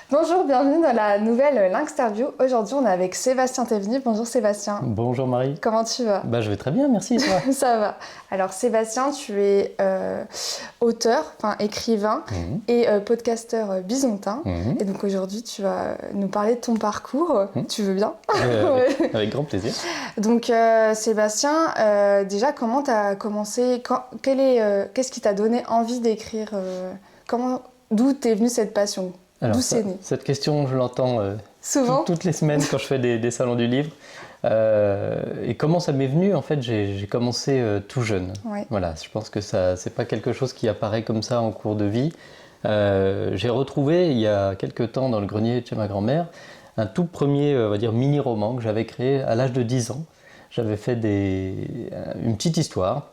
Bonjour, bienvenue dans la nouvelle Linksterview. Aujourd'hui, on est avec Sébastien Théveny. Bonjour Sébastien. Bonjour Marie. Comment tu vas? Je vais très bien, merci et toi? Ça va. Alors Sébastien, tu es auteur, écrivain et podcasteur bisontin. Et donc aujourd'hui, tu vas nous parler de ton parcours. Tu veux bien? Avec grand plaisir. Donc Sébastien, déjà, comment tu as commencé? Qu'est-ce qui t'a donné envie d'écrire? D'où t'es venue cette passion? Alors, d'où c'est né? Cette question, je l'entends souvent toutes les semaines quand je fais des salons du livre. Et comment ça m'est venu? En fait, j'ai commencé tout jeune. Ouais. Voilà, je pense que ça, c'est pas quelque chose qui apparaît comme ça en cours de vie. J'ai retrouvé il y a quelques temps dans le grenier de chez ma grand-mère un tout premier, on va dire, mini-roman que j'avais créé à l'âge de 10 ans. J'avais fait une petite histoire.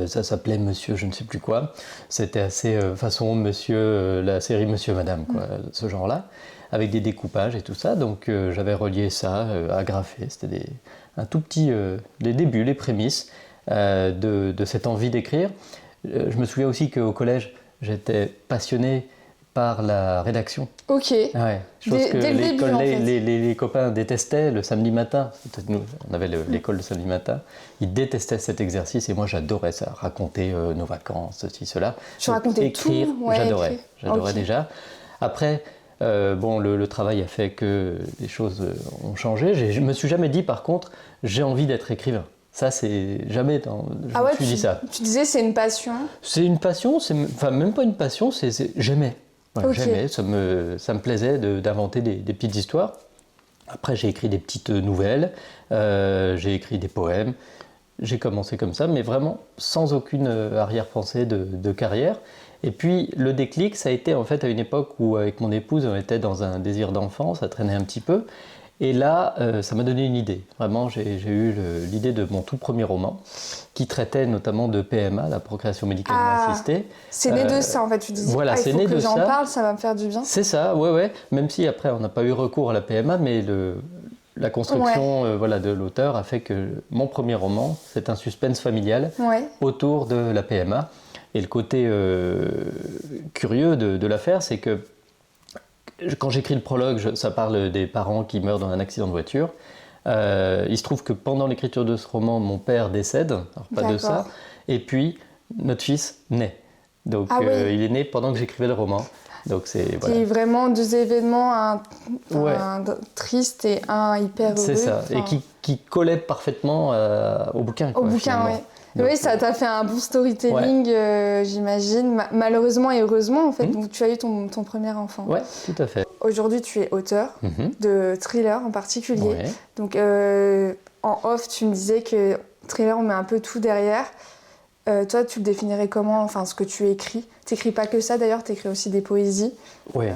Ça s'appelait Monsieur je ne sais plus quoi. C'était assez façon Monsieur, la série Monsieur Madame, quoi, ce genre-là, avec des découpages et tout ça. Donc j'avais relié ça, agrafé. C'était un tout petit, les débuts, les prémices de cette envie d'écrire. Je me souviens aussi qu'au collège, j'étais passionné par la rédaction. Ok. Ouais, chose que dès le début, en fait. les copains détestaient le samedi matin. Nous, on avait l'école le samedi matin. Ils détestaient cet exercice et moi j'adorais ça, raconter nos vacances, ceci, cela. Tu racontais écrire, tout, ouais, j'adorais okay. déjà. Après, le travail a fait que les choses ont changé. Je me suis jamais dit par contre, j'ai envie d'être écrivain. Ça, c'est jamais. Je me suis dit ça. Tu disais c'est une passion. C'est une passion, même pas une passion, j'aimais. Voilà, okay. J'aimais, ça me plaisait d'inventer des petites histoires. Après, j'ai écrit des petites nouvelles, j'ai écrit des poèmes. J'ai commencé comme ça, mais vraiment sans aucune arrière-pensée de carrière. Et puis, le déclic, ça a été en fait à une époque où, avec mon épouse, on était dans un désir d'enfant, ça traînait un petit peu. Et là, ça m'a donné une idée. Vraiment, j'ai eu l'idée de mon tout premier roman, qui traitait notamment de PMA, la procréation médicalement assistée. C'est né de ça, en fait. Tu disais, voilà, il faut que j'en parle, ça va me faire du bien. C'est ça, ouais. Même si après, on n'a pas eu recours à la PMA, mais la construction de l'auteur a fait que mon premier roman, c'est un suspense familial autour de la PMA. Et le côté curieux de l'affaire, c'est que quand j'écris le prologue, ça parle des parents qui meurent dans un accident de voiture. Il se trouve que pendant l'écriture de ce roman, mon père décède, alors pas de ça, et puis notre fils naît. Donc il est né pendant que j'écrivais le roman. Donc c'est vraiment deux événements, un triste et un hyper heureux. C'est ça, et qui collaient parfaitement au bouquin. Au bouquin, oui. Donc, oui, ça t'a fait un bon storytelling, j'imagine. Malheureusement et heureusement, en fait, donc, tu as eu ton premier enfant. Oui, tout à fait. Aujourd'hui, tu es auteur de thrillers en particulier. Ouais. Donc, en off, tu me disais que thriller, on met un peu tout derrière. Toi, tu le définirais comment, ce que tu écris? Tu n'écris pas que ça, d'ailleurs, tu écris aussi des poésies. Oui,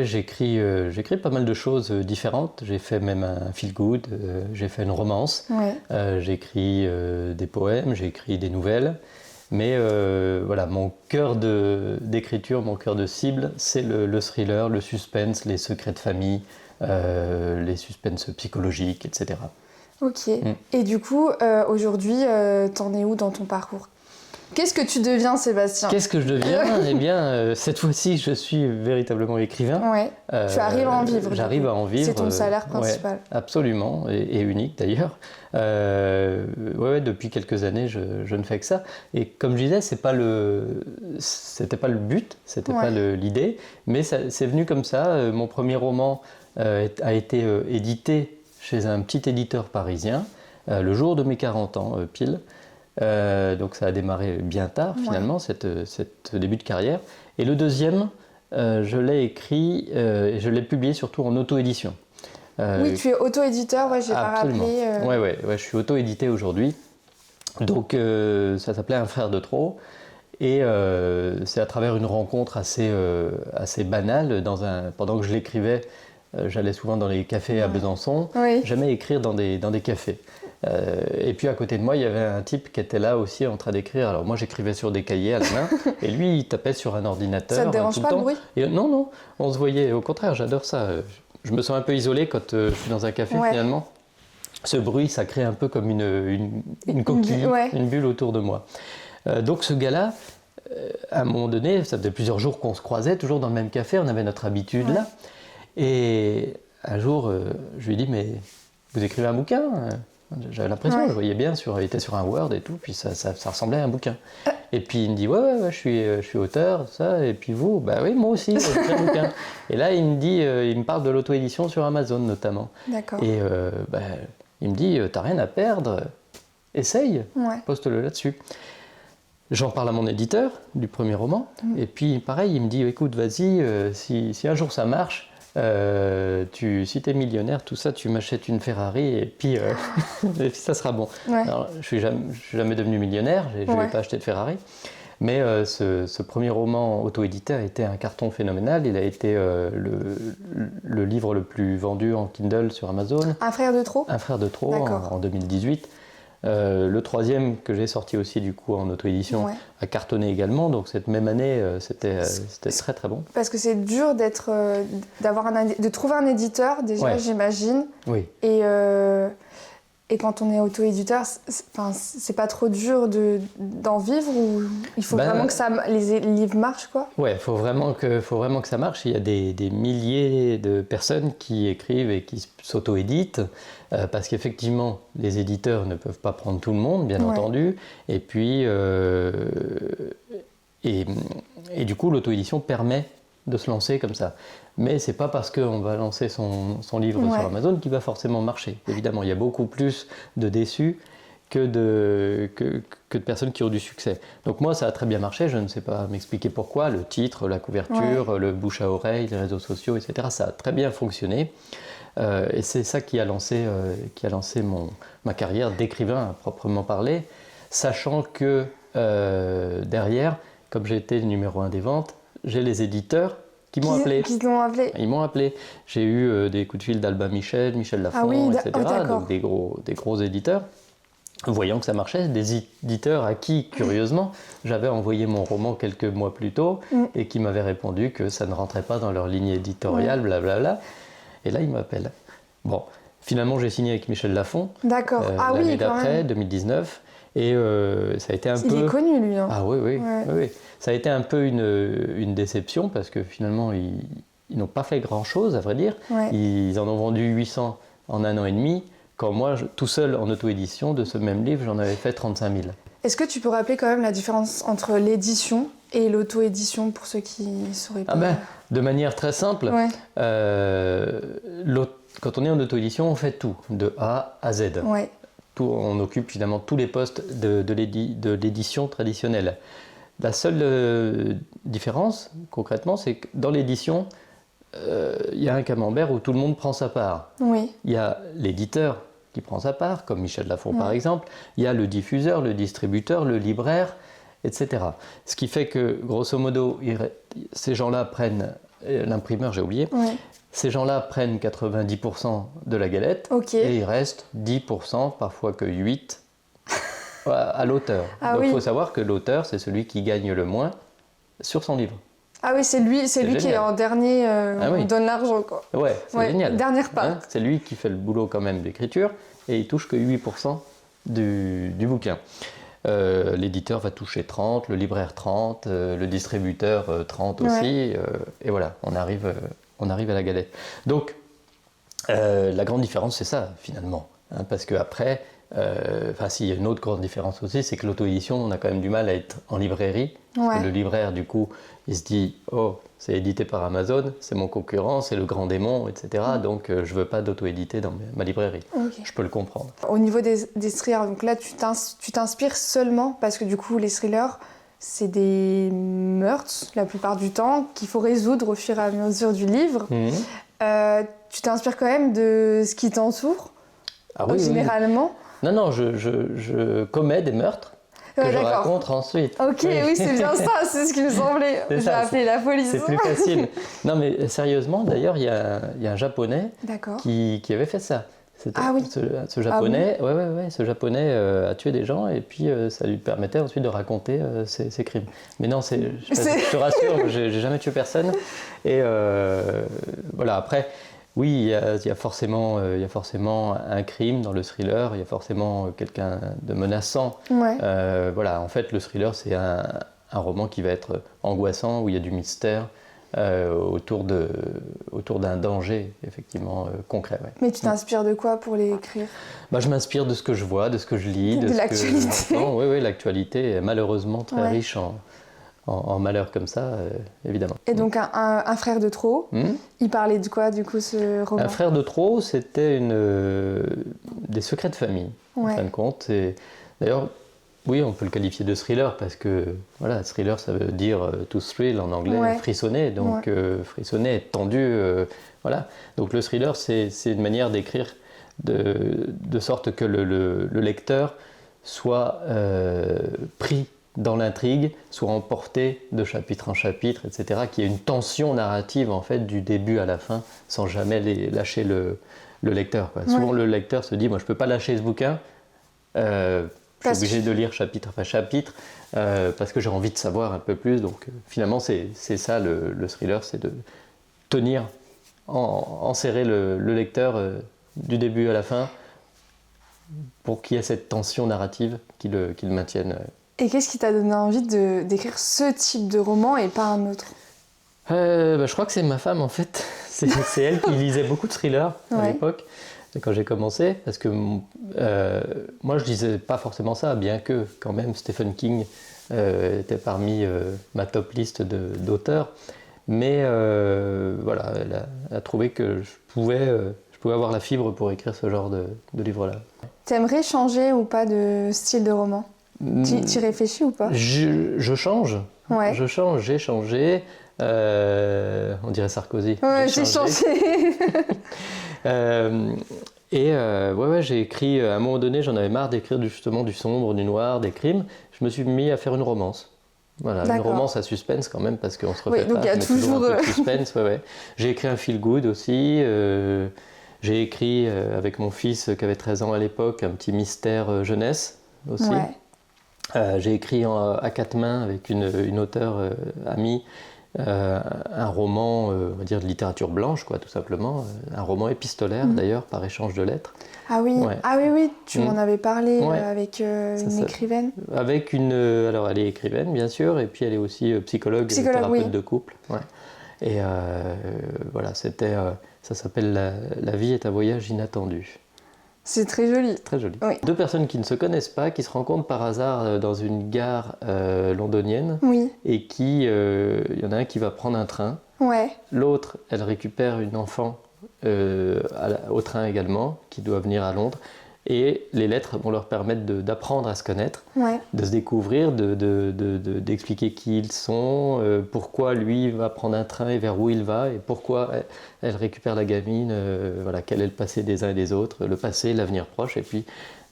j'écris pas mal de choses différentes. J'ai fait même un feel-good, j'ai fait une romance, j'écris des poèmes, j'écris des nouvelles. Mais mon cœur d'écriture, mon cœur de cible, c'est le thriller, le suspense, les secrets de famille, les suspens psychologiques, etc. Ok. Et du coup, aujourd'hui, t'en es où dans ton parcours? Qu'est-ce que tu deviens, Sébastien? Qu'est-ce que je deviens? Eh bien, cette fois-ci, je suis véritablement écrivain. Ouais. Tu arrives à en vivre. J'arrive à en vivre. C'est ton salaire principal. Absolument, et unique d'ailleurs. Depuis quelques années, je ne fais que ça. Et comme je disais, c'était pas le but, c'était pas l'idée, mais c'est venu comme ça. Mon premier roman a été édité chez un petit éditeur parisien le jour de mes 40 ans, pile. Donc ça a démarré bien tard finalement, cette début de carrière. Et le deuxième, je l'ai écrit et je l'ai publié surtout en auto-édition. Oui, tu es auto-éditeur, j'ai pas rappelé. Ouais, je suis auto-édité aujourd'hui. Donc ça s'appelait Un frère de trop. Et c'est à travers une rencontre assez banale. Pendant que je l'écrivais, j'allais souvent dans les cafés à Besançon. J'aimais écrire dans des cafés. Et puis à côté de moi, il y avait un type qui était là aussi en train d'écrire. Alors moi, j'écrivais sur des cahiers à la main, et lui, il tapait sur un ordinateur. Ça te dérange pas le bruit? Et, non, on se voyait. Au contraire, j'adore ça. Je me sens un peu isolé quand je suis dans un café finalement. Ce bruit, ça crée un peu comme une coquille, une bulle autour de moi. Donc ce gars-là, à un moment donné, ça faisait plusieurs jours qu'on se croisait, toujours dans le même café, on avait notre habitude là. Et un jour, je lui ai dit, mais vous écrivez un bouquin? J'avais l'impression, je voyais bien, il était sur un Word et tout, puis ça ressemblait à un bouquin. Et puis il me dit, ouais, je suis auteur, ça, et puis vous? Bah oui, moi aussi, j'écris un bouquin. Et là, il me parle de l'auto-édition sur Amazon notamment. D'accord. Et il me dit, t'as rien à perdre, essaye, poste-le là-dessus. J'en parle à mon éditeur du premier roman, et puis pareil, il me dit, écoute, vas-y, si un jour ça marche, si t'es millionnaire, tout ça, tu m'achètes une Ferrari, et puis ça sera bon. Alors, je suis jamais devenu millionnaire, je n'ai pas acheté de Ferrari, mais ce premier roman auto-édité a été un carton phénoménal. Il a été le livre le plus vendu en Kindle sur Amazon. Un frère de trop? Un frère de trop en 2018. Le troisième que j'ai sorti aussi du coup en auto-édition a cartonné également, donc cette même année c'était très très bon. Parce que c'est dur de trouver un éditeur déjà, j'imagine. Oui. Et quand on est auto-éditeur, c'est pas trop dur d'en vivre, ou il faut vraiment que les livres marchent, quoi? Ouais, il faut vraiment que ça marche. Il y a des milliers de personnes qui écrivent et qui s'auto-éditent, parce qu'effectivement, les éditeurs ne peuvent pas prendre tout le monde, bien entendu. Et puis, et du coup, l'auto-édition permet de se lancer comme ça. Mais c'est pas parce qu'on va lancer son livre sur Amazon qu'il va forcément marcher. Évidemment, il y a beaucoup plus de déçus que de personnes qui ont du succès. Donc moi, ça a très bien marché, je ne sais pas m'expliquer pourquoi. Le titre, la couverture, le bouche à oreille, les réseaux sociaux, etc., ça a très bien fonctionné. Et c'est ça qui a lancé ma carrière d'écrivain à proprement parler, sachant que derrière, comme j'ai été le numéro 1 des ventes, j'ai les éditeurs qui m'ont appelé. Ils m'ont appelé. J'ai eu des coups de fil d'Albin Michel Lafon, etc. Donc des gros éditeurs. Voyant que ça marchait, des éditeurs à qui, curieusement, j'avais envoyé mon roman quelques mois plus tôt et qui m'avaient répondu que ça ne rentrait pas dans leur ligne éditoriale, blablabla. Et là, ils m'appellent. Bon, finalement, j'ai signé avec Michel Lafon. D'accord. L'année d'après, 2019. Et ça a été un peu... Il est connu, lui. Hein. Ah oui. Ça a été un peu une déception parce que finalement, ils n'ont pas fait grand-chose, à vrai dire. Ils en ont vendu 800 en 1 an et demi, quand moi, tout seul en auto-édition de ce même livre, j'en avais fait 35 000. Est-ce que tu peux rappeler quand même la différence entre l'édition et l'auto-édition pour ceux qui ne sauraient pas? De manière très simple, quand on est en auto-édition, on fait tout, de A à Z. On occupe finalement tous les postes de l'édition traditionnelle. La seule différence, concrètement, c'est que dans l'édition, il y a un camembert où tout le monde prend sa part. Il y a l'éditeur qui prend sa part, comme Michel Lafon par exemple. Il y a le diffuseur, le distributeur, le libraire, etc. Ce qui fait que, grosso modo, ces gens-là prennent... L'imprimeur, j'ai oublié. Ces gens-là prennent 90% de la galette et il reste 10%, parfois que 8%, à l'auteur. Donc il faut savoir que l'auteur, c'est celui qui gagne le moins sur son livre. Ah oui, c'est lui qui est en dernier, on donne l'argent, quoi. C'est génial. Dernière part. C'est lui qui fait le boulot quand même d'écriture et il touche que 8% du bouquin. L'éditeur va toucher 30, le libraire 30, le distributeur 30 aussi, et voilà, on arrive à la galette. Donc, la grande différence, c'est ça, finalement, parce qu'après, s'il y a une autre grande différence aussi, c'est que l'auto-édition, on a quand même du mal à être en librairie, parce que le libraire, du coup, il se dit « Oh, c'est édité par Amazon, c'est mon concurrent, c'est le grand démon, etc. Donc, je ne veux pas d'auto-éditer dans ma librairie. Je peux le comprendre. Au niveau des thrillers, donc là, tu t'inspires seulement, parce que du coup, les thrillers, c'est des meurtres, la plupart du temps, qu'il faut résoudre au fur et à mesure du livre. Tu t'inspires quand même de ce qui t'entoure, généralement. Non, je commets des meurtres que je raconte ensuite. Oui, c'est bien ça, c'est ce qui me semblait. J'ai appelé la police. C'est plus facile. Non, mais sérieusement, d'ailleurs, il y a un Japonais qui avait fait ça. Ce Japonais, ce Japonais a tué des gens et puis ça lui permettait ensuite de raconter ses crimes. Mais non, je te rassure, j'ai jamais tué personne. Et voilà, après... Oui, il y a forcément un crime dans le thriller, il y a forcément quelqu'un de menaçant. En fait, le thriller, c'est un un roman qui va être angoissant, où il y a du mystère, autour d'un danger, effectivement, concret. Ouais. Mais tu t'inspires de quoi pour les écrire? Je m'inspire de ce que je vois, de ce que je lis, de ce l'actualité. que j'entends. Oui, l'actualité est malheureusement très riche en malheurs comme ça, évidemment. Et donc un frère de trop, il parlait de quoi du coup ce roman? Un frère de trop, c'était des secrets de famille, en fin de compte. Et d'ailleurs, oui, on peut le qualifier de thriller parce que voilà, thriller, ça veut dire to thrill en anglais, frissonner. Donc frissonner, être tendu, voilà. Donc le thriller, c'est une manière d'écrire de sorte que le lecteur soit pris dans l'intrigue, soit emporté de chapitre en chapitre, etc., qu'il y ait une tension narrative en fait du début à la fin, sans jamais lâcher le lecteur. Souvent le lecteur se dit, moi je peux pas lâcher ce bouquin, je suis obligé de lire chapitre après chapitre, parce que j'ai envie de savoir un peu plus. Donc finalement c'est ça le thriller, c'est de tenir, enserrer le lecteur du début à la fin, pour qu'il y ait cette tension narrative qui le maintienne. Et qu'est-ce qui t'a donné envie d'écrire ce type de roman et pas un autre? Je crois que c'est ma femme en fait. C'est elle qui lisait beaucoup de thrillers à l'époque, quand j'ai commencé. Parce que moi je lisais pas forcément ça, bien que quand même Stephen King était parmi ma top liste d'auteurs. Mais voilà, elle a trouvé que je pouvais avoir la fibre pour écrire ce genre de livre-là. T'aimerais changer ou pas de style de roman? Tu réfléchis ou pas? Je change. Ouais. J'ai changé. On dirait Sarkozy. Ouais, j'ai changé. J'ai écrit, à un moment donné, j'en avais marre d'écrire justement du sombre, du noir, des crimes. Je me suis mis à faire une romance. Voilà, une romance à suspense quand même, parce qu'on se refait donc il y a toujours un peu de suspense. J'ai écrit un feel good aussi. J'ai écrit avec mon fils qui avait 13 ans à l'époque un petit mystère jeunesse aussi. J'ai écrit à quatre mains avec une auteure amie un roman, on va dire de littérature blanche, quoi, tout simplement. Un roman épistolaire d'ailleurs, par échange de lettres. Ah oui, tu m'en avais parlé avec une écrivaine. Avec alors elle est écrivaine bien sûr, et puis elle est aussi psychologue et thérapeute de couple. Et voilà, ça s'appelle La vie est un voyage inattendu. C'est très joli. Très joli. Oui. Deux personnes qui ne se connaissent pas, qui se rencontrent par hasard dans une gare londonienne. Et il y en a un qui va prendre un train. L'autre, elle récupère une enfant au train également, qui doit venir à Londres. Et les lettres vont leur permettre d'apprendre à se connaître, de se découvrir, d'expliquer qui ils sont, pourquoi lui va prendre un train et vers où il va, et pourquoi elle récupère la gamine, quel est le passé des uns et des autres, le passé, l'avenir proche, et puis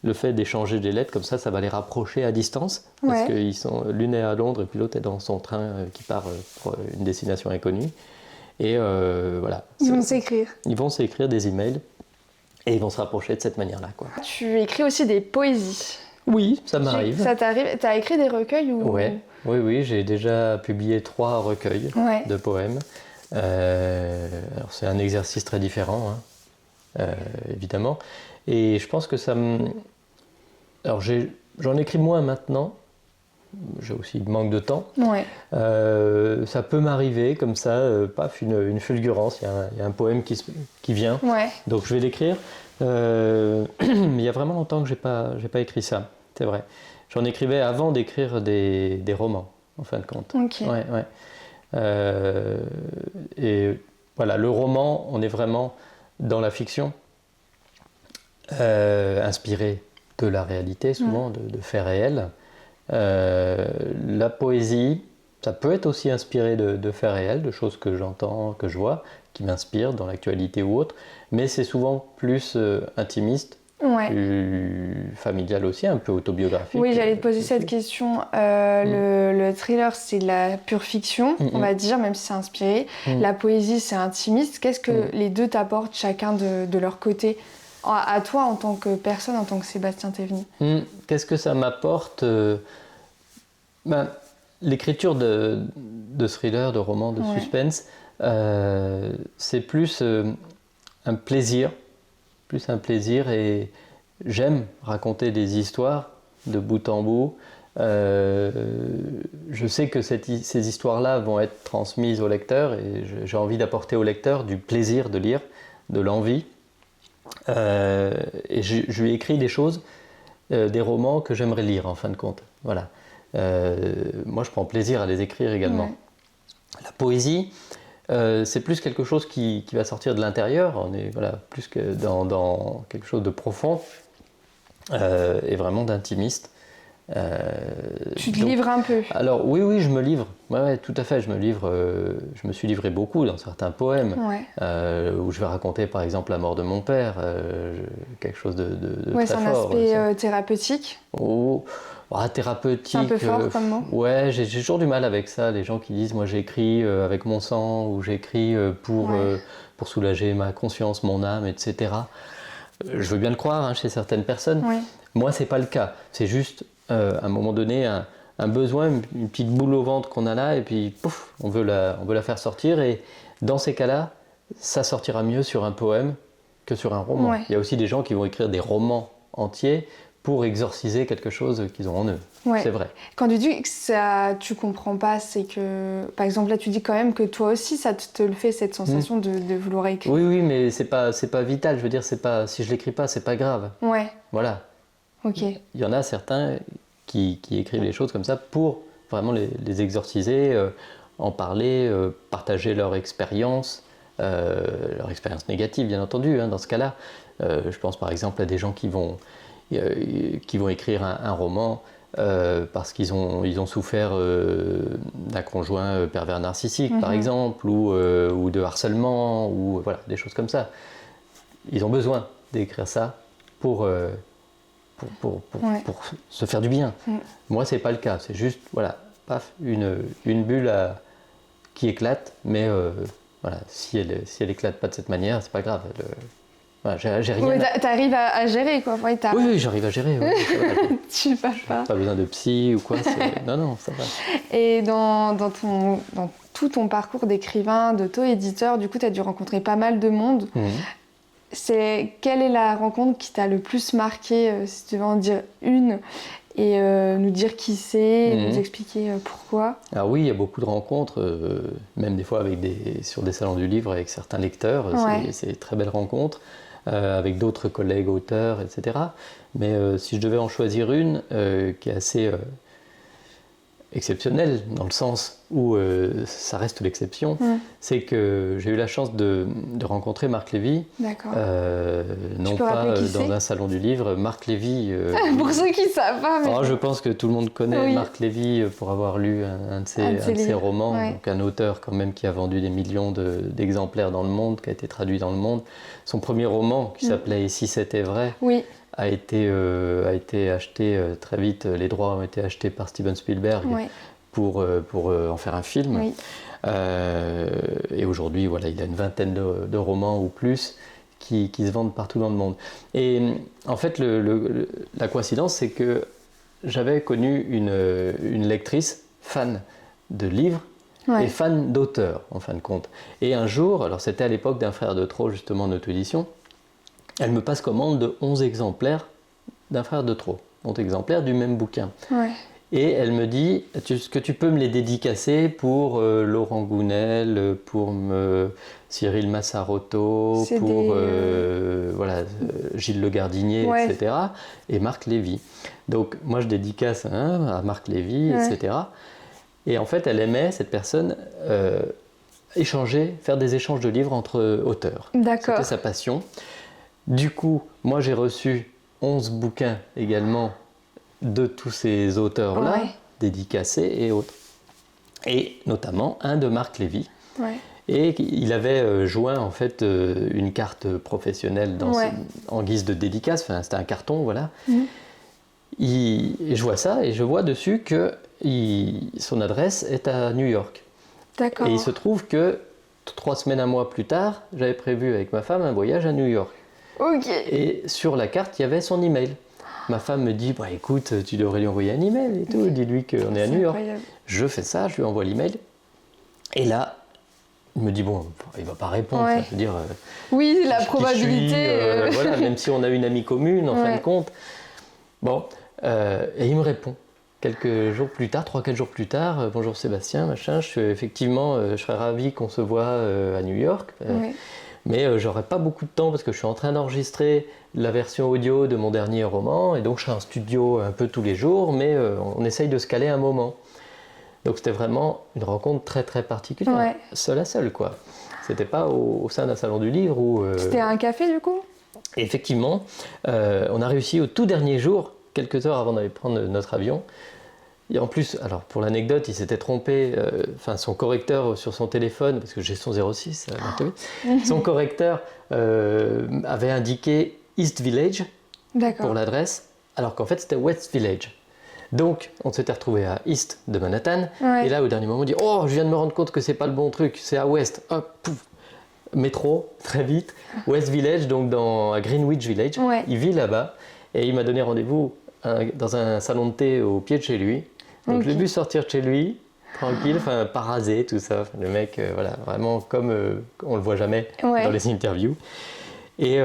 le fait d'échanger des lettres, comme ça va les rapprocher à distance, parce que l'une est à Londres et puis l'autre est dans son train qui part pour une destination inconnue. Et voilà. Ils vont s'écrire. Ils vont s'écrire des emails. Et ils vont se rapprocher de cette manière-là, quoi. Tu écris aussi des poésies. Oui, ça m'arrive. Ça t'arrive? T'as écrit des recueils ou... Oui, j'ai déjà publié 3 recueils de poèmes. Alors c'est un exercice très différent, évidemment. Et je pense que ça me... Alors j'en écris moins maintenant. J'ai aussi manque de temps. Ça peut m'arriver comme ça, paf, une fulgurance, il y a un poème qui vient, donc je vais l'écrire. Il y a vraiment longtemps que j'ai pas écrit ça, c'est vrai. J'en écrivais avant d'écrire des romans, en fin de compte. Et voilà, le roman, on est vraiment dans la fiction, inspiré de la réalité souvent, de faits réels. La poésie, ça peut être aussi inspiré de faits réels, de choses que j'entends, que je vois, qui m'inspirent dans l'actualité ou autre, mais c'est souvent plus intimiste, plus familial aussi, un peu autobiographique. Oui, j'allais te poser cette question. Le thriller, c'est de la pure fiction, on va dire, même si c'est inspiré. La poésie, c'est intimiste. Qu'est-ce que les deux t'apportent chacun de leur côté? À toi, en tant que personne, en tant que Sébastien Théveny. Qu'est-ce que ça m'apporte? L'écriture de thriller, de roman, de suspense, c'est plus un plaisir. Et j'aime raconter des histoires de bout en bout, Je sais que ces histoires-là vont être transmises au lecteur et j'ai envie d'apporter au lecteur du plaisir de lire, de l'envie. Et je lui ai écrit des choses, des romans que j'aimerais lire en fin de compte. Voilà. Moi, je prends plaisir à les écrire également. Ouais. La poésie, c'est plus quelque chose qui va sortir de l'intérieur. On est plus que dans quelque chose de profond et vraiment d'intimiste. Tu te livres un peu? Alors oui, je me livre. Ouais, tout à fait, je me livre. Je me suis livré beaucoup dans certains poèmes où je vais raconter par exemple la mort de mon père, quelque chose de très fort. C'est un aspect thérapeutique. Thérapeutique. C'est un peu fort comme mot. Ouais, j'ai toujours du mal avec ça. Les gens qui disent moi j'écris avec mon sang ou j'écris pour soulager ma conscience, mon âme, etc. Je veux bien le croire chez certaines personnes. Ouais. Moi, c'est pas le cas. C'est juste à un moment donné un besoin, une petite boule au ventre qu'on a là, et puis pouf, on veut la faire sortir. Et dans ces cas-là, ça sortira mieux sur un poème que sur un roman. Ouais. Il y a aussi des gens qui vont écrire des romans entiers pour exorciser quelque chose qu'ils ont en eux. Ouais. C'est vrai. Quand tu dis que ça, tu comprends pas, c'est que, par exemple, là, tu dis quand même que toi aussi, ça te le fait, cette sensation de vouloir écrire. Oui, mais c'est pas vital. Je veux dire, si je l'écris pas, c'est pas grave. Ouais. Voilà. Ok. Il y en a certains qui écrivent les choses comme ça pour vraiment les exorciser, en parler, partager leur expérience négative, bien entendu, dans ce cas-là. Je pense par exemple à des gens qui vont écrire un roman parce qu'ils ont souffert d'un conjoint pervers narcissique, par exemple, ou de harcèlement, ou voilà, des choses comme ça. Ils ont besoin d'écrire ça pour se faire du bien. Moi, c'est pas le cas. C'est juste, paf, une bulle qui éclate, mais si elle éclate pas de cette manière, c'est pas grave. J'ai rien. Oui, t'arrives à gérer, quoi. Oui, j'arrive à gérer. Tu vas pas. Pas besoin de psy ou quoi. Non, ça va. Et dans tout ton parcours d'écrivain, d'auto-éditeur, du coup, tu as dû rencontrer pas mal de monde. Quelle est la rencontre qui t'a le plus marqué, si tu veux en dire une, et nous dire qui c'est, nous expliquer pourquoi? Ah oui, il y a beaucoup de rencontres, même des fois sur des salons du livre avec certains lecteurs. C'est des très belles rencontres, avec d'autres collègues auteurs, etc. Mais si je devais en choisir une qui est assez exceptionnelle, dans le sens où ça reste l'exception, c'est que j'ai eu la chance de rencontrer Marc Lévy. D'accord. Non pas dans un salon du livre. Marc Lévy... pour ceux qui ne savent pas... Mais... je pense que tout le monde connaît Marc Lévy pour avoir lu un de ses romans, donc un auteur quand même qui a vendu des millions d'exemplaires dans le monde, qui a été traduit dans le monde. Son premier roman, qui s'appelait « Et si c'était vrai », a été acheté très vite. Les droits ont été achetés par Steven Spielberg pour en faire un film. Et aujourd'hui, il a une vingtaine de romans ou plus qui se vendent partout dans le monde. Et en fait, la coïncidence, c'est que j'avais connu une lectrice fan de livres et fan d'auteurs, en fin de compte. Et un jour, alors c'était à l'époque d'Un frère de trop, justement, en auto-édition, elle me passe commande de 11 exemplaires d'Un frère de trop, 11 exemplaires du même bouquin. Et elle me dit, est-ce que tu peux me les dédicacer pour Laurent Gounel, pour Cyril Massarotto, pour Gilles Le Gardinier, etc. et Marc Lévy. Donc moi je dédicace à Marc Lévy, etc. Et en fait elle aimait, cette personne, faire des échanges de livres entre auteurs. D'accord. C'était sa passion. Du coup, moi j'ai reçu 11 bouquins également de tous ces auteurs-là, dédicacés et autres. Et notamment un de Marc Lévy. Et il avait joint en fait une carte professionnelle en guise de dédicace, c'était un carton, voilà. Et je vois ça et je vois dessus que son adresse est à New York. D'accord. Et il se trouve que 3 semaines, un mois plus tard, j'avais prévu avec ma femme un voyage à New York. Ok. Et sur la carte, il y avait son email. Ma femme me dit, écoute, tu devrais lui envoyer un email et tout, dis-lui qu'on est à New York. Incroyable. Je fais ça, je lui envoie l'email. Et là, il me dit, il va pas répondre. Je veux dire, oui, la probabilité. Même si on a une amie commune, en fin de compte. Et il me répond. quelques jours plus tard, 3-4 jours plus tard, bonjour Sébastien, machin, je serais ravi qu'on se voit à New York. Oui. Mais j'aurai pas beaucoup de temps parce que je suis en train d'enregistrer la version audio de mon dernier roman et donc je serai en studio un peu tous les jours, mais on essaye de se caler un moment. Donc c'était vraiment une rencontre très très particulière, Ouais. seul à seul quoi. C'était pas au sein d'un salon du livre où... C'était un café du coup? Effectivement, on a réussi au tout dernier jour, quelques heures avant d'aller prendre notre avion. Et en plus, alors pour l'anecdote, il s'était trompé, son correcteur sur son téléphone, parce que j'ai son 06, son correcteur avait indiqué East Village pour l'adresse, alors qu'en fait c'était West Village. Donc on s'était retrouvé à East de Manhattan, Ouais. et là au dernier moment on dit « Oh, je viens de me rendre compte que c'est pas le bon truc, c'est à West. » Hop, pouf, métro, très vite, West Village, donc à Greenwich Village. Ouais. Il vit là-bas, et il m'a donné rendez-vous dans un salon de thé au pied de chez lui. Donc je l'ai vu sortir de chez lui, tranquille, pas rasé, tout ça. Le mec, voilà, vraiment comme on le voit jamais dans les interviews. Et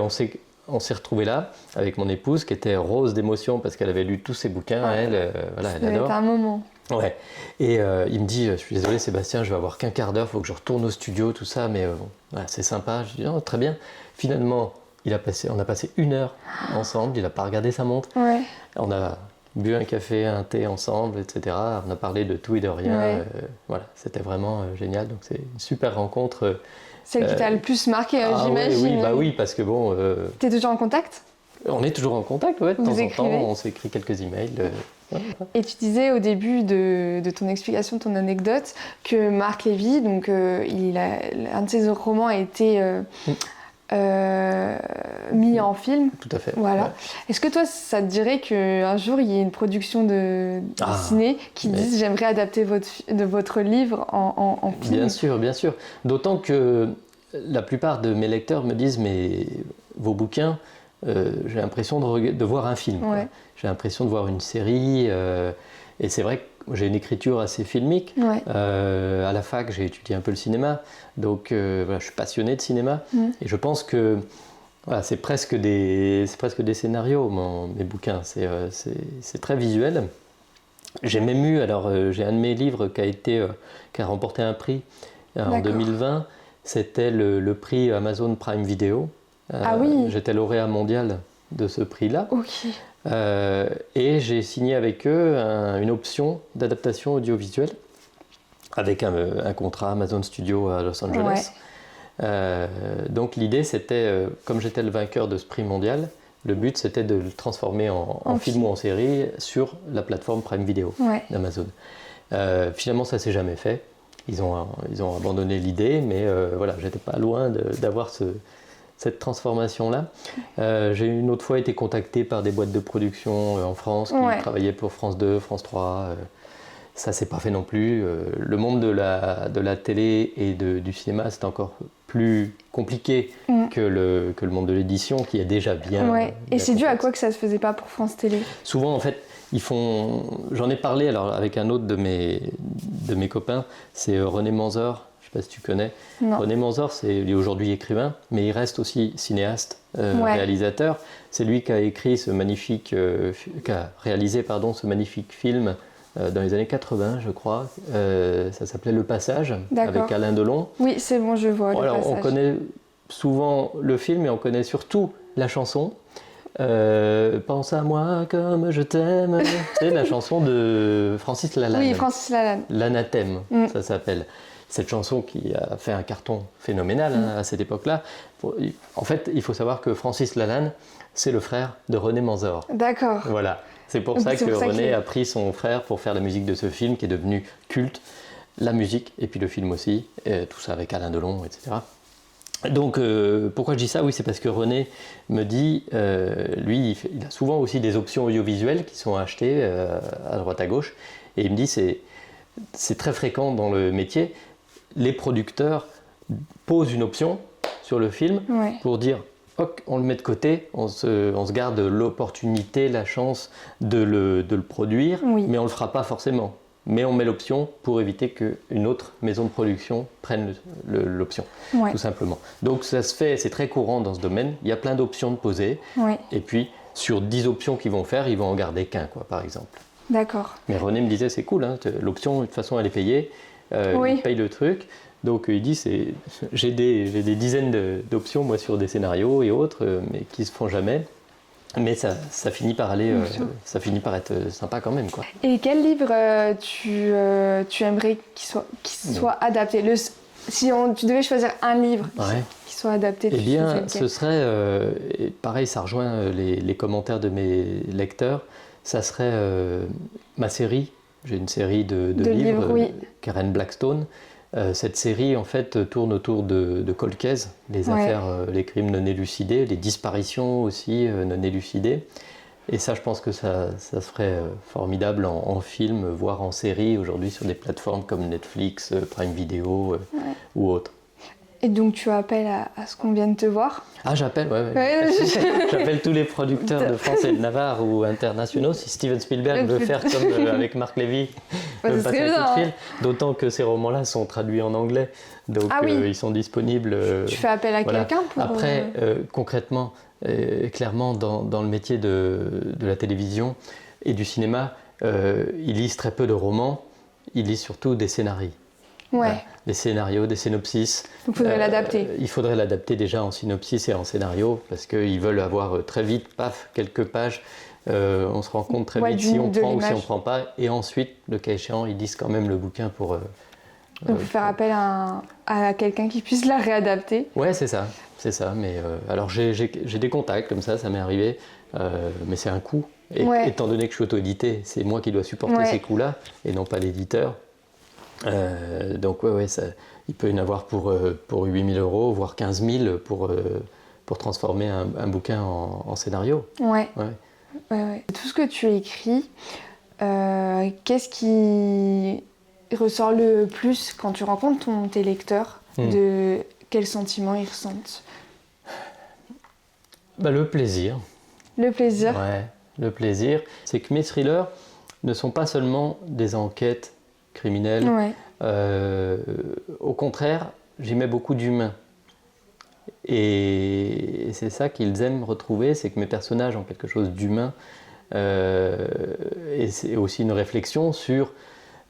on s'est retrouvés là avec mon épouse qui était rose d'émotion parce qu'elle avait lu tous ses bouquins. Elle adore. C'était un moment. Ouais. Et il me dit, je suis désolé Sébastien, je vais avoir qu'un quart d'heure, il faut que je retourne au studio, tout ça, mais voilà, c'est sympa. Je dis non, très bien. Finalement, on a passé 1 heure ensemble. Il n'a pas regardé sa montre. Ouais. On a bu un café, un thé ensemble, etc. On a parlé de tout et de rien. Ouais. Voilà, c'était vraiment génial. Donc c'est une super rencontre. Celle qui t'a le plus marqué, j'imagine. Oui, parce que bon. T'es toujours en contact? On est toujours en contact, ouais. De temps en temps, on s'écrit quelques emails. Et tu disais au début de ton explication, de ton anecdote, que Marc Lévy, donc un de ses romans a été mis en film. Tout à fait. Voilà. Ouais. Est-ce que toi, ça te dirait qu'un jour, il y ait une production de ciné qui dise « J'aimerais adapter votre livre en film ». Bien sûr, bien sûr. D'autant que la plupart de mes lecteurs me disent « Mais vos bouquins, j'ai l'impression de voir un film. Ouais. J'ai l'impression de voir une série. Et c'est vrai que j'ai une écriture assez filmique. Ouais. À la fac, j'ai étudié un peu le cinéma. Donc, je suis passionné de cinéma. Et je pense que c'est presque des scénarios, mes bouquins. C'est très visuel. J'ai même eu, j'ai un de mes livres qui a remporté un prix en 2020. C'était le prix Amazon Prime Video. J'étais lauréat mondial de ce prix-là. Ok. Et j'ai signé avec eux une option d'adaptation audiovisuelle avec un contrat Amazon Studio à Los Angeles. Ouais. Donc l'idée c'était, comme j'étais le vainqueur de ce prix mondial, le but c'était de le transformer en film ou en série sur la plateforme Prime Video d'Amazon. Finalement ça s'est jamais fait. Ils ont abandonné l'idée, mais voilà, j'étais pas loin d'avoir cette transformation-là. J'ai une autre fois été contacté par des boîtes de production en France qui travaillaient pour France 2, France 3. Ça s'est pas fait non plus. Le monde de la télé et du cinéma, c'est encore plus compliqué que le monde de l'édition qui est déjà bien. Ouais. Et c'est dû à quoi que ça se faisait pas pour France Télé? Souvent, en fait, j'en ai parlé avec un autre de mes copains, c'est René Manzor. Je ne sais pas si tu connais. Non. René Manzor, il est aujourd'hui écrivain, mais il reste aussi cinéaste, réalisateur. C'est lui qui a écrit qui a réalisé ce magnifique film dans les années 80, je crois. Ça s'appelait Le Passage, avec Alain Delon. Oui, c'est bon, je vois. Alors, on connaît souvent le film, et on connaît surtout la chanson. Pense à moi comme je t'aime. C'est la chanson de Francis Lalanne. Oui, Francis Lalanne. L'Anathème, ça s'appelle. Cette chanson qui a fait un carton phénoménal à cette époque-là. En fait, il faut savoir que Francis Lalanne, c'est le frère de René Manzor. D'accord. Voilà. C'est pour ça que René a pris son frère pour faire la musique de ce film qui est devenu culte. La musique et puis le film aussi. Et tout ça avec Alain Delon, etc. Donc, pourquoi je dis ça? Oui, c'est parce que René me dit, lui, il a souvent aussi des options audiovisuelles qui sont achetées à droite à gauche. Et il me dit, c'est très fréquent dans le métier. Les producteurs posent une option sur le film pour dire ok, on le met de côté, on se garde l'opportunité, la chance de le produire, mais on ne le fera pas forcément. Mais on met l'option pour éviter qu'une autre maison de production prenne l'option, tout simplement. Donc ça se fait, c'est très courant dans ce domaine. Il y a plein d'options de poser, et puis sur 10 options qu'ils vont faire, ils vont en garder qu'un, par exemple. D'accord. Mais René me disait, c'est cool, hein, l'option, de toute façon, elle est payée, Oui. il paye le truc. Donc il dit, j'ai des dizaines d'options, moi, sur des scénarios et autres, mais qui se font jamais. Mais ça finit par aller, ça finit par être sympa quand même, quoi. Et quel livre tu aimerais qu'il soit adapté? Si tu devais choisir un livre qui soit adapté, eh bien, ce serait, pareil, ça rejoint les commentaires de mes lecteurs, ça serait ma série. J'ai une série de livres, oui. Karen Blackstone. Cette série, en fait, tourne autour de cold case, les affaires, les crimes non élucidés, les disparitions aussi non élucidées. Et ça, je pense que ça serait formidable en film, voire en série, aujourd'hui sur des plateformes comme Netflix, Prime Video ou autres. Et donc tu appelles à ce qu'on vienne te voir? Ah, j'appelle, j'appelle tous les producteurs de France et de Navarre ou internationaux. Si Steven Spielberg veut faire comme avec Marc Lévy, me passer un coup de fil. D'autant que ces romans-là sont traduits en anglais, donc ils sont disponibles. Tu fais appel à quelqu'un pour... Après, concrètement, clairement, dans le métier de la télévision et du cinéma, ils lisent très peu de romans, ils lisent surtout des scénarios. Ouais. Des scénarios, des synopsis. Donc il faudrait l'adapter. Il faudrait l'adapter déjà en synopsis et en scénario, parce qu'ils veulent avoir très vite, paf, quelques pages. On se rend compte très vite si on prend ou si on ne prend pas. Et ensuite, le cas échéant, ils lisent quand même le bouquin pour... Donc faire appel à quelqu'un qui puisse la réadapter. Ouais, c'est ça. Mais alors j'ai des contacts comme ça m'est arrivé, mais c'est un coût. Et étant donné que je suis auto-édité, c'est moi qui dois supporter ces coûts-là, et non pas l'éditeur. Donc il peut y en avoir pour 8 000 €, voire 15 000 pour transformer un bouquin en scénario. Ouais. Tout ce que tu écris, qu'est-ce qui ressort le plus quand tu rencontres tes lecteurs? De quels sentiments ils ressentent? Le plaisir. Le plaisir? Ouais, le plaisir. C'est que mes thrillers ne sont pas seulement des enquêtes criminels. Au contraire, j'y mets beaucoup d'humain. Et c'est ça qu'ils aiment retrouver, c'est que mes personnages ont quelque chose d'humain. Et c'est aussi une réflexion sur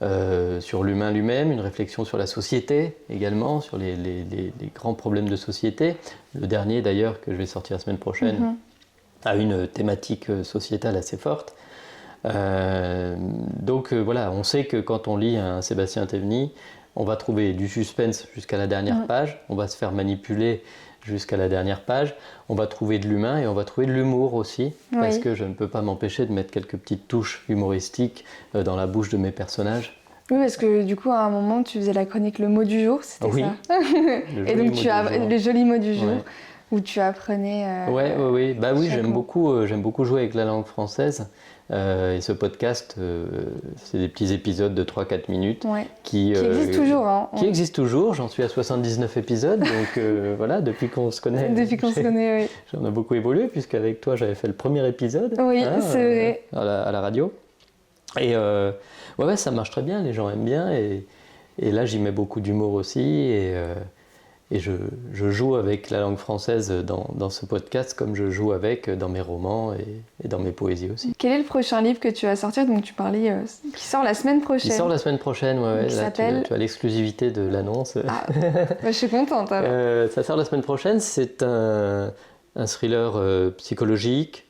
l'humain lui-même, une réflexion sur la société également, sur les grands problèmes de société. Le dernier d'ailleurs, que je vais sortir la semaine prochaine, a une thématique sociétale assez forte. Donc voilà, on sait que quand on lit un Sébastien Théveny, on va trouver du suspense jusqu'à la dernière page, on va se faire manipuler jusqu'à la dernière page, on va trouver de l'humain et on va trouver de l'humour aussi, parce que je ne peux pas m'empêcher de mettre quelques petites touches humoristiques dans la bouche de mes personnages. Oui, parce que du coup, à un moment, tu faisais la chronique Le mot du jour, c'était ça. Et donc, le joli mot du jour, où tu apprenais... Oui, j'aime beaucoup jouer avec la langue française. Et ce podcast, c'est des petits épisodes de 3-4 minutes qui existent toujours. Qui existent toujours, j'en suis à 79 épisodes, donc voilà, depuis qu'on se connaît. J'en ai beaucoup évolué, puisqu'avec toi, j'avais fait le premier épisode. Oui, c'est vrai. À la radio. Et ça marche très bien, les gens aiment bien. Et là, j'y mets beaucoup d'humour aussi. Et je joue avec la langue française dans ce podcast comme je joue avec dans mes romans et dans mes poésies aussi. Quel est le prochain livre que tu vas sortir? Donc tu parlais, qui sort la semaine prochaine. Il sort la semaine prochaine, Qui s'appelle... tu as l'exclusivité de l'annonce. Je suis contente alors. Ça sort la semaine prochaine, c'est un thriller psychologique,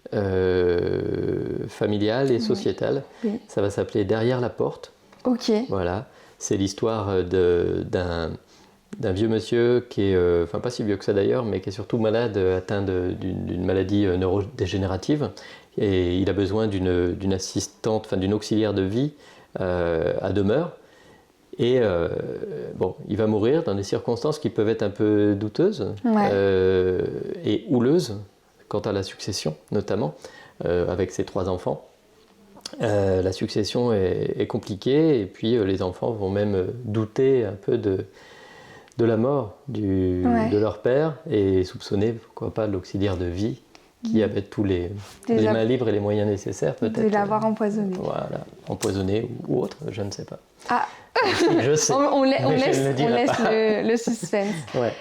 familial et sociétal. Oui. Ça va s'appeler Derrière la porte. Ok. Voilà, c'est l'histoire d'un vieux monsieur qui est, pas si vieux que ça d'ailleurs, mais qui est surtout malade, atteint d'une maladie neurodégénérative. Et il a besoin d'une assistante, d'une auxiliaire de vie à demeure. Et il va mourir dans des circonstances qui peuvent être un peu douteuses et houleuses, quant à la succession notamment, avec ses 3 enfants. La succession est compliquée et puis les enfants vont même douter un peu de la mort de leur père et soupçonner, pourquoi pas, l'auxiliaire de vie qui avait tous les mains libres et les moyens nécessaires peut-être. De l'avoir empoisonné. Voilà, empoisonné ou autre, je ne sais pas. Ah, je sais. on laisse le suspense. Ouais.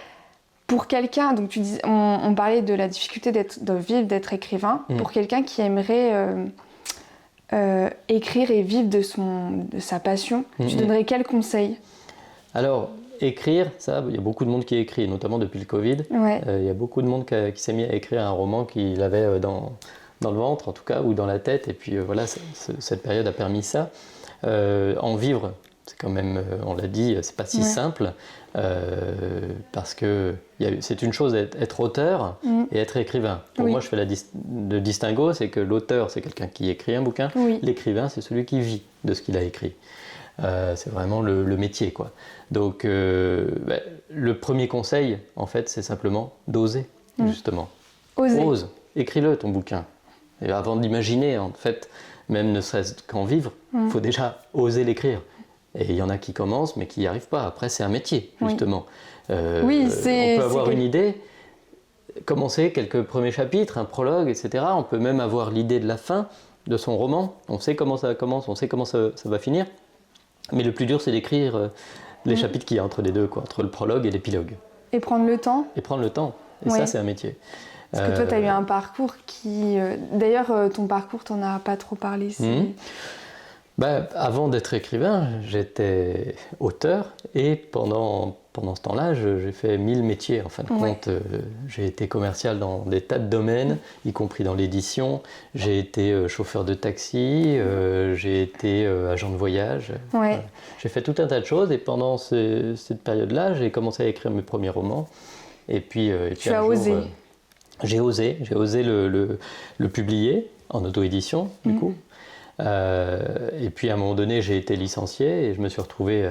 Pour quelqu'un, donc tu dis, on parlait de la difficulté de vivre, d'être écrivain. Pour quelqu'un qui aimerait écrire et vivre de sa passion, tu donnerais quel conseil? Alors, écrire, ça, il y a beaucoup de monde qui écrit, notamment depuis le Covid. Ouais. Il y a beaucoup de monde qui s'est mis à écrire un roman qu'il avait dans le ventre, en tout cas, ou dans la tête. Et puis voilà, cette période a permis ça. En vivre, c'est quand même, on l'a dit, c'est pas si simple. Parce que c'est une chose être auteur et être écrivain. Pour moi, je fais le distinguo, c'est que l'auteur, c'est quelqu'un qui écrit un bouquin. L'écrivain, c'est celui qui vit de ce qu'il a écrit. C'est vraiment le métier, quoi. Donc, le premier conseil, en fait, c'est simplement d'oser, justement. Ose, écris-le, ton bouquin. Et avant d'imaginer, en fait, même ne serait-ce qu'en vivre, il faut déjà oser l'écrire. Et il y en a qui commencent, mais qui n'y arrivent pas. Après, c'est un métier, justement. On peut avoir une idée, commencer quelques premiers chapitres, un prologue, etc. On peut même avoir l'idée de la fin de son roman. On sait comment ça commence, on sait comment ça va finir. Mais le plus dur, c'est d'écrire les chapitres qu'il y a entre les deux, quoi, entre le prologue et l'épilogue. Et prendre le temps. Et ça, c'est un métier. Parce que toi, tu as eu un parcours qui... D'ailleurs, ton parcours, tu n'en as pas trop parlé. Avant d'être écrivain, j'étais auteur et pendant ce temps-là, j'ai fait 1000 métiers. En fin de compte, j'ai été commercial dans des tas de domaines, y compris dans l'édition. J'ai été chauffeur de taxi, j'ai été agent de voyage. J'ai fait tout un tas de choses et pendant cette période-là, j'ai commencé à écrire mes premiers romans. Et puis tu as osé. J'ai osé le publier en auto-édition, du coup. Et puis à un moment donné, j'ai été licencié et je me suis retrouvé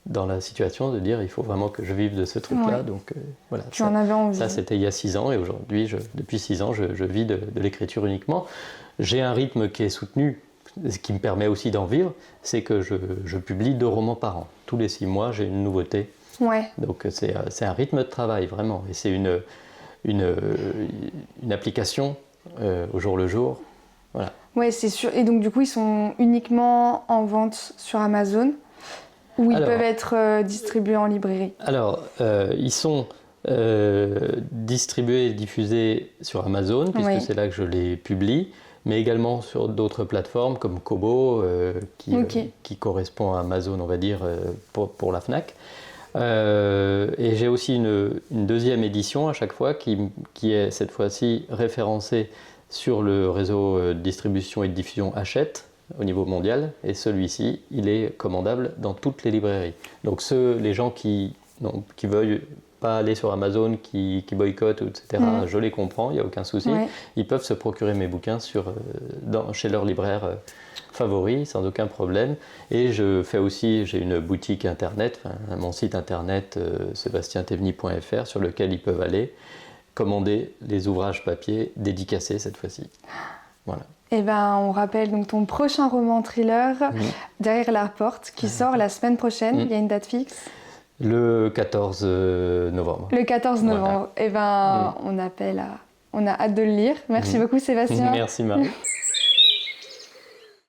dans la situation de dire il faut vraiment que je vive de ce truc-là. Donc voilà. Tu en avais envie. Ça, c'était il y a 6 ans et aujourd'hui, depuis 6 ans, je vis de l'écriture uniquement. J'ai un rythme qui est soutenu, ce qui me permet aussi d'en vivre, c'est que je publie 2 romans par an. Tous les 6 mois, j'ai une nouveauté. Donc c'est un rythme de travail, vraiment. Et c'est une application au jour le jour. Voilà. Ouais, c'est sûr. Et donc, du coup, ils sont uniquement en vente sur Amazon ou ils peuvent être distribués en librairie? Alors, ils sont distribués et diffusés sur Amazon, puisque c'est là que je les publie, mais également sur d'autres plateformes comme Kobo, qui correspond à Amazon, on va dire, pour la Fnac. Et j'ai aussi une deuxième édition à chaque fois qui est cette fois-ci référencée sur le réseau de distribution et de diffusion Hachette au niveau mondial, et celui-ci, il est commandable dans toutes les librairies. Donc les gens qui veulent pas aller sur Amazon, qui boycottent, etc., je les comprends, il n'y a aucun souci. Ils peuvent se procurer mes bouquins chez leur libraire favori, sans aucun problème. Et j'ai une boutique internet, mon site internet sebastientevny.fr, sur lequel ils peuvent aller commander les ouvrages papier dédicacés cette fois-ci. Voilà. Et on rappelle donc ton prochain roman thriller, Derrière la porte, qui sort la semaine prochaine. Il y a une date fixe? Le 14 novembre. Le 14 novembre. Voilà. On a hâte de le lire. Merci beaucoup Sébastien. Merci Marie.